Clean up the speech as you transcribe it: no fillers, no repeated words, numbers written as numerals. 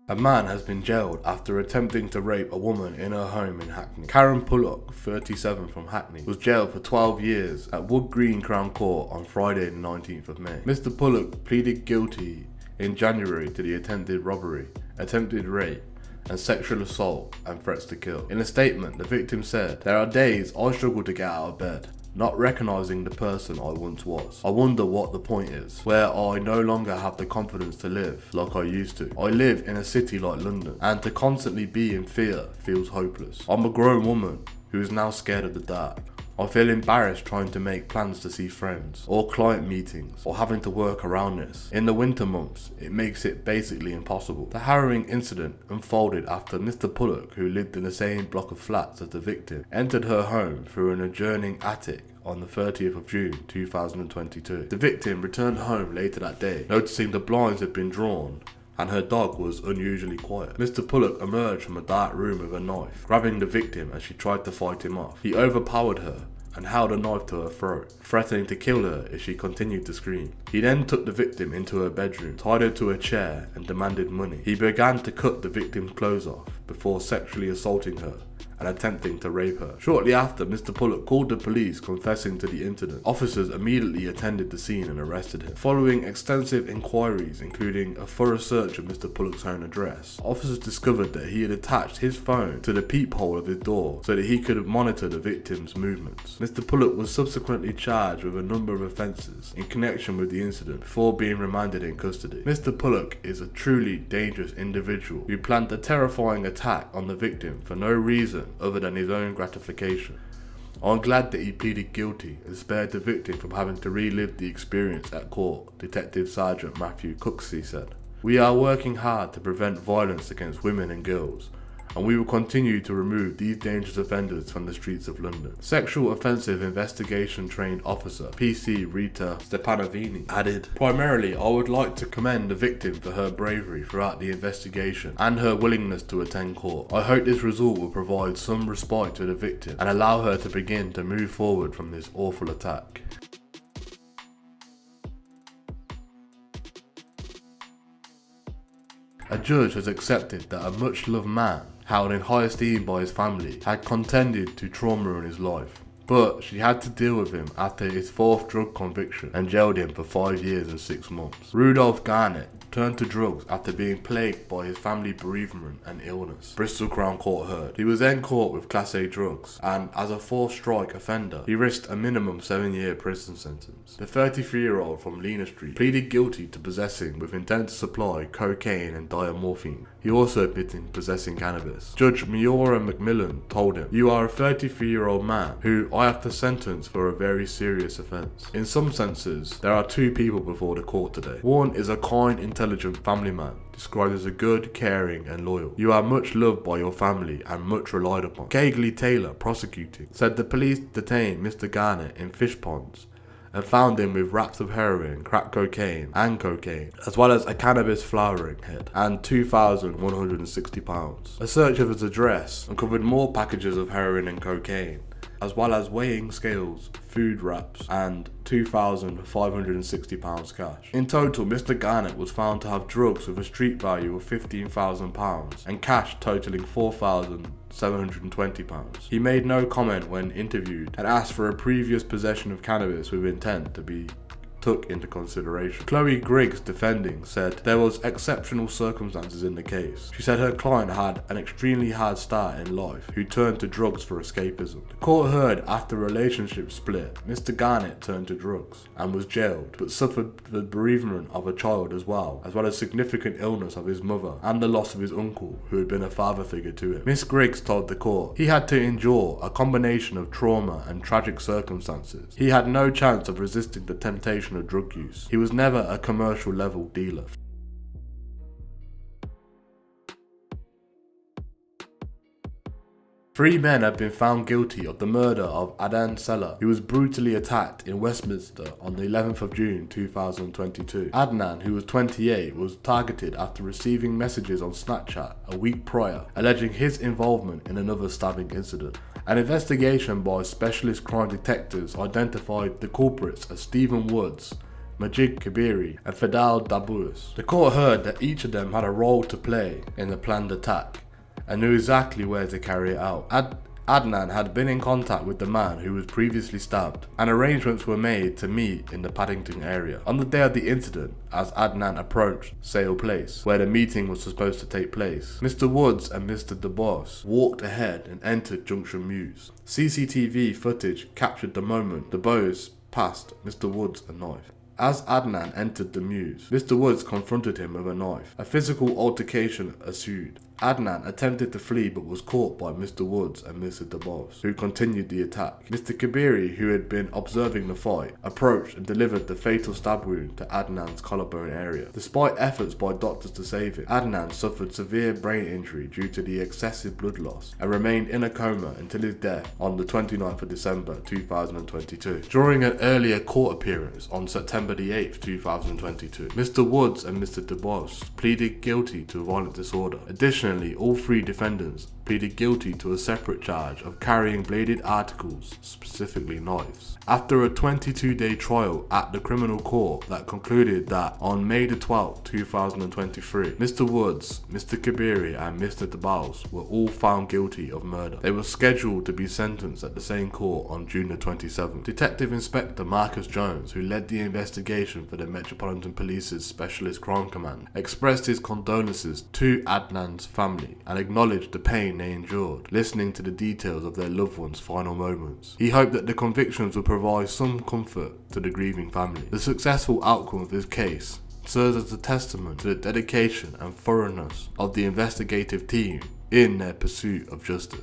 A man has been jailed after attempting to rape a woman in her home in Hackney. Karen Pullock, 37, from Hackney, was jailed for 12 years at Wood Green Crown Court on Friday the 19th of May. Mr. Pullock pleaded guilty in January to the attempted robbery, attempted rape, and sexual assault and threats to kill. In a statement, the victim said, "There are days I struggle to get out of bed, not recognising the person I once was. I wonder what the point is, where I no longer have the confidence to live like I used to. I live in a city like London, and to constantly be in fear feels hopeless. I'm a grown woman who is now scared of the dark. I feel embarrassed trying to make plans to see friends, or client meetings, or having to work around this. In the winter months, it makes it basically impossible." The harrowing incident unfolded after Mr. Pullock, who lived in the same block of flats as the victim, entered her home through an adjoining attic on the 30th of June 2022. The victim returned home later that day, noticing the blinds had been drawn and her dog was unusually quiet. Mr. Pullock emerged from a dark room with a knife, grabbing the victim as she tried to fight him off. He overpowered her and held a knife to her throat, threatening to kill her if she continued to scream. He then took the victim into her bedroom, tied her to a chair and demanded money. He began to cut the victim's clothes off before sexually assaulting her and attempting to rape her. Shortly after, Mr. Pullock called the police, confessing to the incident. Officers immediately attended the scene and arrested him. Following extensive inquiries, including a thorough search of Mr. Pullock's home address, officers discovered that he had attached his phone to the peephole of his door so that he could monitor the victim's movements. Mr. Pullock was subsequently charged with a number of offences in connection with the incident before being remanded in custody. Mr. Pullock is a truly dangerous individual who planned a terrifying attack on the victim for no reason other than his own gratification. I'm glad that he pleaded guilty and spared the victim from having to relive the experience at court, Detective Sergeant Matthew Cooksey said. "We are working hard to prevent violence against women and girls, and we will continue to remove these dangerous offenders from the streets of London." Sexual Offensive Investigation Trained Officer PC Rita Stepanovini added, "Primarily, I would like to commend the victim for her bravery throughout the investigation and her willingness to attend court. I hope this result will provide some respite to the victim and allow her to begin to move forward from this awful attack." A judge has accepted that a much-loved man, held in high esteem by his family, had contended to trauma in his life, but she had to deal with him after his fourth drug conviction and jailed him for 5 years and 6 months. Rudolph Garnett turned to drugs after being plagued by his family bereavement and illness, Bristol Crown Court heard. He was then caught with Class A drugs, and as a fourth strike offender, he risked a minimum 7-year prison sentence. The 33-year-old from Lena Street pleaded guilty to possessing with intent to supply cocaine and diamorphine. He also admitted possessing cannabis. Judge Miora McMillan told him, "You are a 33-year-old man who I have to sentence for a very serious offence. In some senses, there are two people before the court today. One is a kind, intelligent family man, described as a good, caring and loyal. You are much loved by your family and much relied upon." Cagley Taylor, prosecuting, said the police detained Mr. Garnett in fish ponds and found him with wraps of heroin, crack cocaine, as well as a cannabis flowering head, and £2,160. A search of his address uncovered more packages of heroin and cocaine, as well as weighing scales, food wraps, and £2,560 cash. In total, Mr. Garnett was found to have drugs with a street value of £15,000 and cash totaling £4,720. He made no comment when interviewed and asked for a previous possession of cannabis with intent to be took into consideration. Chloe Griggs, defending, said there was exceptional circumstances in the case. She said her client had an extremely hard start in life who turned to drugs for escapism. The court heard after a relationship split, Mr. Garnett turned to drugs and was jailed, but suffered the bereavement of a child as well as significant illness of his mother and the loss of his uncle, who had been a father figure to him. Miss Griggs told the court he had to endure a combination of trauma and tragic circumstances. He had no chance of resisting the temptation of drug use. He was never a commercial level dealer. Three men have been found guilty of the murder of Adnan Seller, who was brutally attacked in Westminster on the 11th of June 2022. Adnan, who was 28, was targeted after receiving messages on Snapchat a week prior, alleging his involvement in another stabbing incident. An investigation by specialist crime detectives identified the culprits as Stephen Woods, Majid Kabiri, and Fadal Dabous. The court heard that each of them had a role to play in the planned attack and knew exactly where to carry it out. Adnan had been in contact with the man who was previously stabbed, and arrangements were made to meet in the Paddington area. On the day of the incident, as Adnan approached Sale Place, where the meeting was supposed to take place, Mr. Woods and Mr. DeBoss walked ahead and entered Junction Mews. CCTV footage captured the moment DeBoss passed Mr. Woods a knife. As Adnan entered the mews, Mr. Woods confronted him with a knife. A physical altercation ensued. Adnan attempted to flee but was caught by Mr. Woods and Mr. DeBoss, who continued the attack. Mr. Kabiri, who had been observing the fight, approached and delivered the fatal stab wound to Adnan's collarbone area. Despite efforts by doctors to save him, Adnan suffered severe brain injury due to the excessive blood loss and remained in a coma until his death on the 29th of December 2022. During an earlier court appearance on September the 8th, 2022, Mr. Woods and Mr. DeBoss pleaded guilty to violent disorder. Additionally, all three defendants pleaded guilty to a separate charge of carrying bladed articles, specifically knives. After a 22-day trial at the criminal court that concluded that on May the 12th, 2023, Mr. Woods, Mr. Kabiri and Mr. DeBoss were all found guilty of murder. They were scheduled to be sentenced at the same court on June the 27th. Detective Inspector Marcus Jones, who led the investigation for the Metropolitan Police's Specialist Crime Command, expressed his condolences to Adnan's family and acknowledged the pain they endured, listening to the details of their loved one's final moments. He hoped that the convictions would provide some comfort to the grieving family. The successful outcome of this case serves as a testament to the dedication and thoroughness of the investigative team in their pursuit of justice.